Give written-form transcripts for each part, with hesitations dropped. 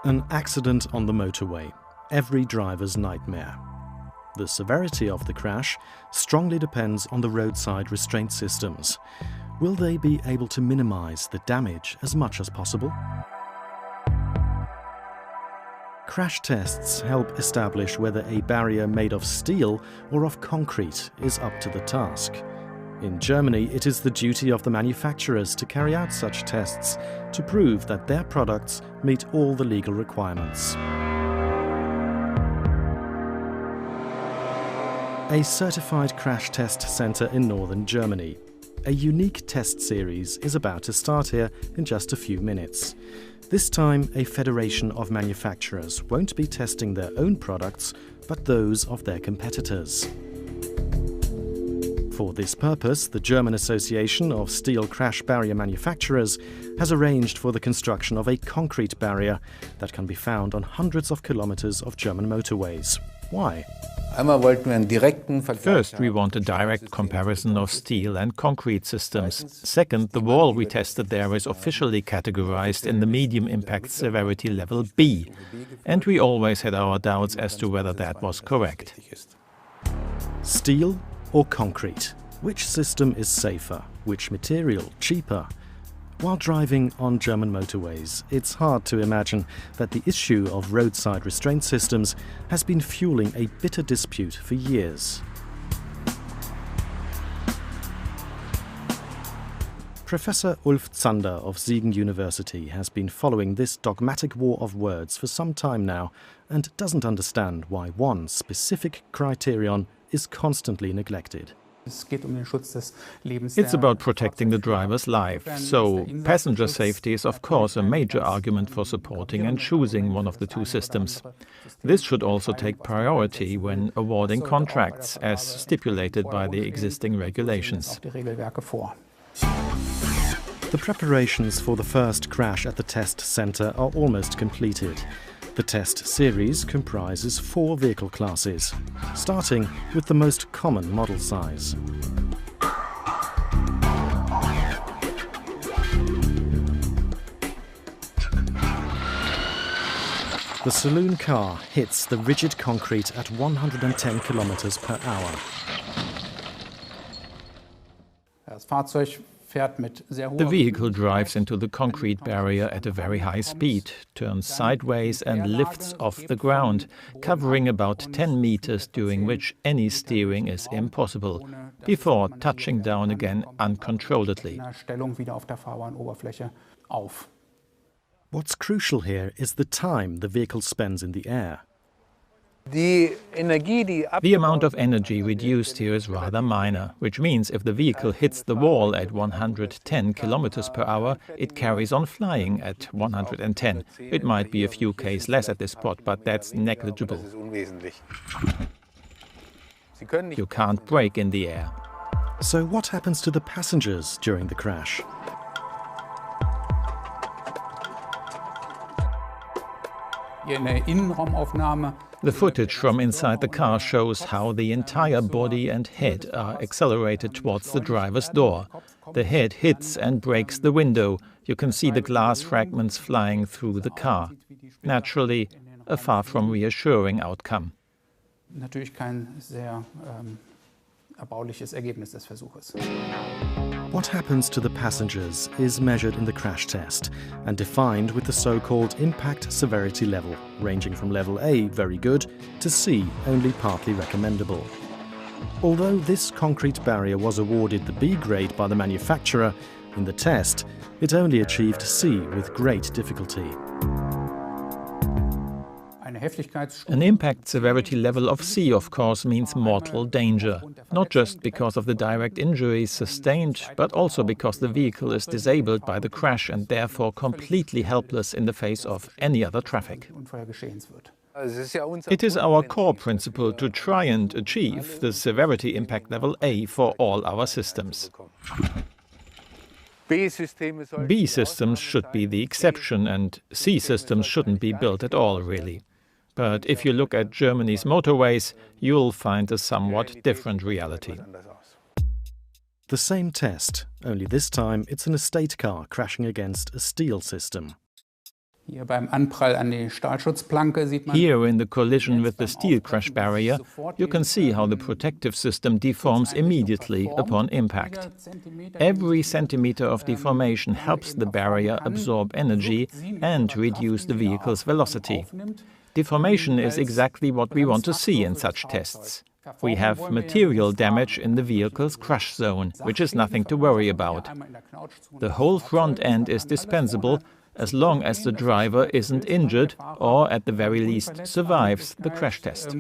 An accident on the motorway, every driver's nightmare. The severity of the crash strongly depends on the roadside restraint systems. Will they be able to minimize the damage as much as possible? Crash tests help establish whether a barrier made of steel or of concrete is up to the task. In Germany, it is the duty of the manufacturers to carry out such tests to prove that their products meet all the legal requirements. A certified crash test center in northern Germany. A unique test series is about to start here in just a few minutes. This time, a federation of manufacturers won't be testing their own products, but those of their competitors. For this purpose, the German Association of Steel Crash Barrier Manufacturers has arranged for the construction of a concrete barrier that can be found on hundreds of kilometers of German motorways. Why? First, we want a direct comparison of steel and concrete systems. Second, the wall we tested there is officially categorized in the medium impact severity level B. And we always had our doubts as to whether that was correct. Steel or concrete? Which system is safer? Which material cheaper? While driving on German motorways, it's hard to imagine that the issue of roadside restraint systems has been fueling a bitter dispute for years. Professor Ulf Zander of Siegen University has been following this dogmatic war of words for some time now and doesn't understand why one specific criterion is constantly neglected. It's about protecting the driver's life, so passenger safety is of course a major argument for supporting and choosing one of the two systems. This should also take priority when awarding contracts, as stipulated by the existing regulations. The preparations for the first crash at the test centre are almost completed. The test series comprises 4 vehicle classes, starting with the most common model size. The saloon car hits the rigid concrete at 110 km per hour. The vehicle drives into the concrete barrier at a very high speed, turns sideways and lifts off the ground, covering about 10 meters, during which any steering is impossible, before touching down again uncontrolledly. What's crucial here is the time the vehicle spends in the air. The amount of energy reduced here is rather minor, which means if the vehicle hits the wall at 110 km per hour, it carries on flying at 110. It might be a few k's less at this spot, but that's negligible. You can't brake in the air. So what happens to the passengers during the crash? The footage from inside the car shows how the entire body and head are accelerated towards the driver's door. The head hits and breaks the window. You can see the glass fragments flying through the car. Naturally, a far from reassuring outcome. What happens to the passengers is measured in the crash test and defined with the so-called impact severity level, ranging from level A, very good, to C, only partly recommendable. Although this concrete barrier was awarded the B grade by the manufacturer, in the test, it only achieved C with great difficulty. An impact severity level of C, of course, means mortal danger, not just because of the direct injuries sustained, but also because the vehicle is disabled by the crash and therefore completely helpless in the face of any other traffic. It is our core principle to try and achieve the severity impact level A for all our systems. B systems should be the exception, and C systems shouldn't be built at all, really. But if you look at Germany's motorways, you'll find a somewhat different reality. The same test, only this time it's an estate car crashing against a steel system. Hier beim Anprall an die Stahlschutzplanke sieht man. Here, in the collision with the steel crash barrier, you can see how the protective system deforms immediately upon impact. Every centimeter of deformation helps the barrier absorb energy and reduce the vehicle's velocity. Deformation is exactly what we want to see in such tests. We have material damage in the vehicle's crash zone, which is nothing to worry about. The whole front end is dispensable as long as the driver isn't injured or, at the very least, survives the crash test.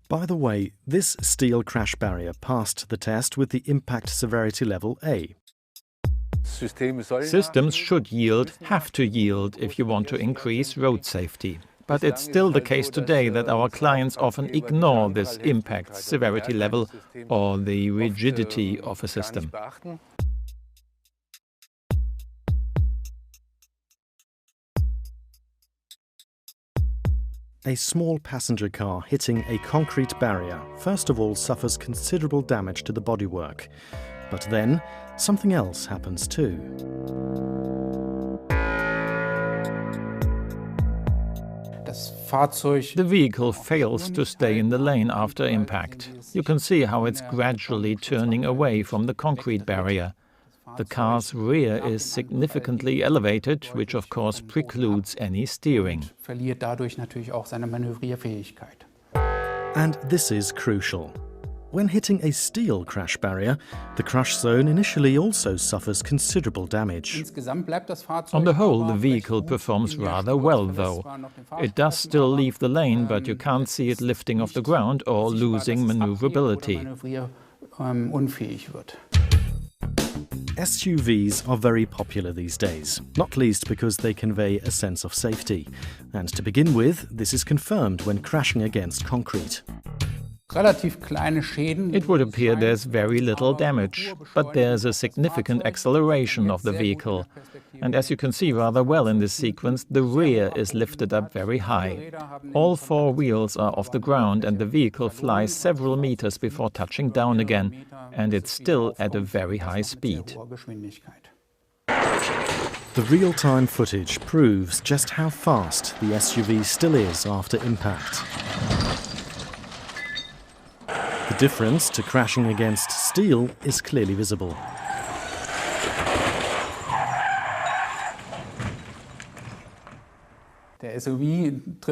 By the way, this steel crash barrier passed the test with the impact severity level A. Systems should yield, have to yield, if you want to increase road safety. But it's still the case today that our clients often ignore this impact severity level or the rigidity of a system. A small passenger car hitting a concrete barrier first of all suffers considerable damage to the bodywork. But then, something else happens too. The vehicle fails to stay in the lane after impact. You can see how it's gradually turning away from the concrete barrier. The car's rear is significantly elevated, which of course precludes any steering. And this is crucial. When hitting a steel crash barrier, the crash zone initially also suffers considerable damage. On the whole, the vehicle performs rather well, though. It does still leave the lane, but you can't see it lifting off the ground or losing maneuverability. SUVs are very popular these days, not least because they convey a sense of safety. And to begin with, this is confirmed when crashing against concrete. It would appear there's very little damage, but there's a significant acceleration of the vehicle. And as you can see rather well in this sequence, the rear is lifted up very high. All four wheels are off the ground and the vehicle flies several meters before touching down again, and it's still at a very high speed. The real-time footage proves just how fast the SUV still is after impact. The difference to crashing against steel is clearly visible. The SUV,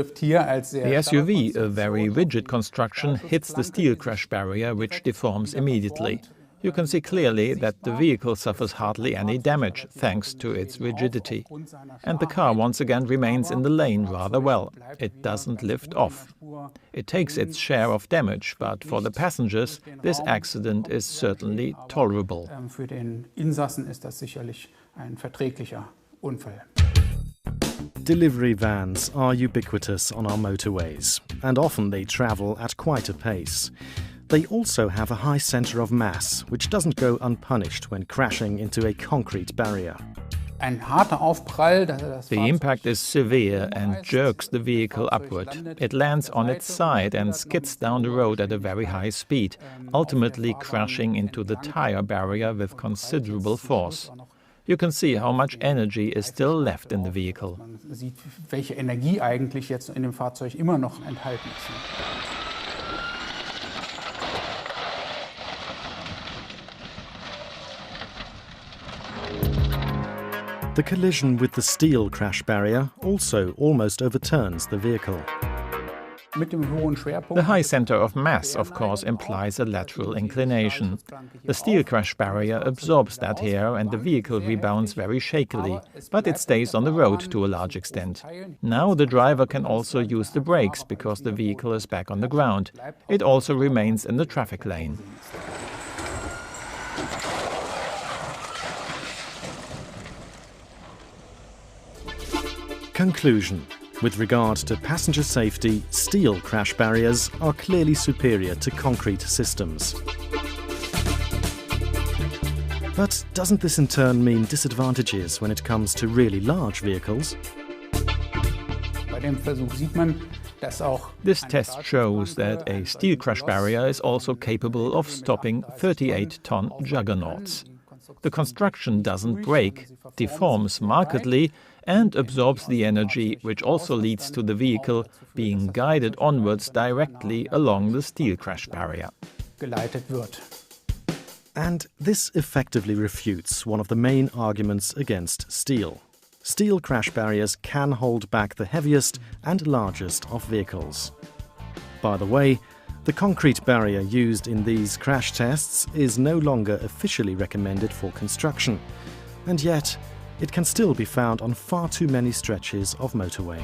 a very rigid construction, hits the steel crash barrier, which deforms immediately. You can see clearly that the vehicle suffers hardly any damage thanks to its rigidity. And the car once again remains in the lane rather well. It doesn't lift off. It takes its share of damage, but for the passengers, this accident is certainly tolerable. Delivery vans are ubiquitous on our motorways, and often they travel at quite a pace. They also have a high centre of mass, which doesn't go unpunished when crashing into a concrete barrier. The impact is severe and jerks the vehicle upward. It lands on its side and skids down the road at a very high speed, ultimately crashing into the tire barrier with considerable force. You can see how much energy is still left in the vehicle. The collision with the steel crash barrier also almost overturns the vehicle. The high center of mass, of course, implies a lateral inclination. The steel crash barrier absorbs that here and the vehicle rebounds very shakily, but it stays on the road to a large extent. Now the driver can also use the brakes because the vehicle is back on the ground. It also remains in the traffic lane. Conclusion. With regard to passenger safety, steel crash barriers are clearly superior to concrete systems. But doesn't this in turn mean disadvantages when it comes to really large vehicles? This test shows that a steel crash barrier is also capable of stopping 38-ton juggernauts. The construction doesn't break, deforms markedly, and absorbs the energy, which also leads to the vehicle being guided onwards directly along the steel crash barrier. And this effectively refutes one of the main arguments against steel. Steel crash barriers can hold back the heaviest and largest of vehicles. By the way, the concrete barrier used in these crash tests is no longer officially recommended for construction, and yet it can still be found on far too many stretches of motorway.